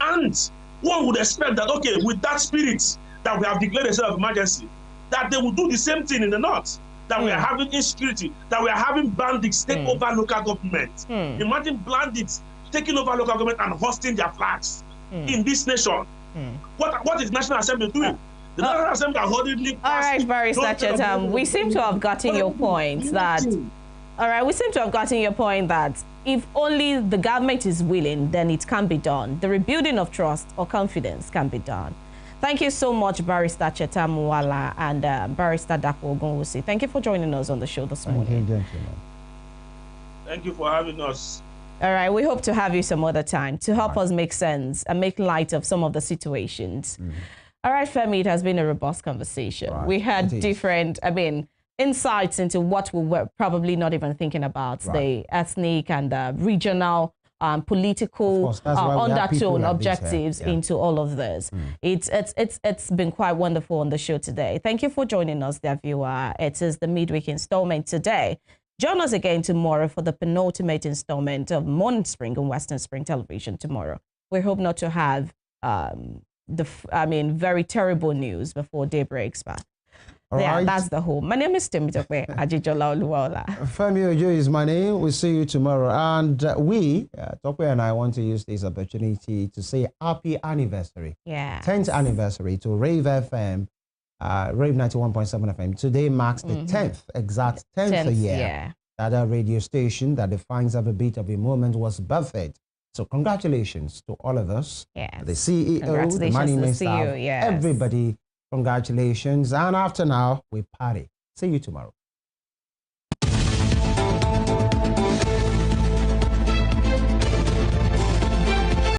Speaker 2: And one would expect that, okay, with that spirit that we have declared a state of emergency, that they will do the same thing in the north, that we are having insecurity, that we are having bandits take over local government. Imagine bandits taking over local government and hosting their flags in this nation. What is National Assembly doing? The National Assembly are holding.
Speaker 4: All right, Barrister Chetam, we seem to have gotten your point that. All right, we seem to have gotten your point that if only the government is willing, then it can be done. The rebuilding of trust or confidence can be done. Thank you so much, Barrister Chetam Nwala and Barrister Dapo Ogunwusi. Thank you for joining us on the show this morning.
Speaker 2: Thank you for having us.
Speaker 4: All right, we hope to have you some other time to help us make sense and make light of some of the situations. All right, Femi, it has been a robust conversation.
Speaker 1: Right.
Speaker 4: We had different, insights into what we were probably not even thinking about, the ethnic and the regional political undertone objectives into all of this. It's been quite wonderful on the show today. Thank you for joining us, dear viewer. It is the midweek installment today. Join us again tomorrow for the penultimate installment of Morning Spring on Western Spring Television tomorrow. We hope not to have very terrible news before day breaks, but that's the whole. My name is Temitope Ajijola Oluwola.
Speaker 1: Femi Ojo is my name. We'll see you tomorrow. And Tope and I want to use this opportunity to say happy anniversary.
Speaker 4: Yeah.
Speaker 1: 10th anniversary to Rave FM, Rave 91.7 FM. Today marks the 10th, exact 10th year that our radio station that defines every bit of a moment was birthed. So congratulations to all of us, the CEO, the management staff, everybody. Congratulations. And after now, we party. See you tomorrow.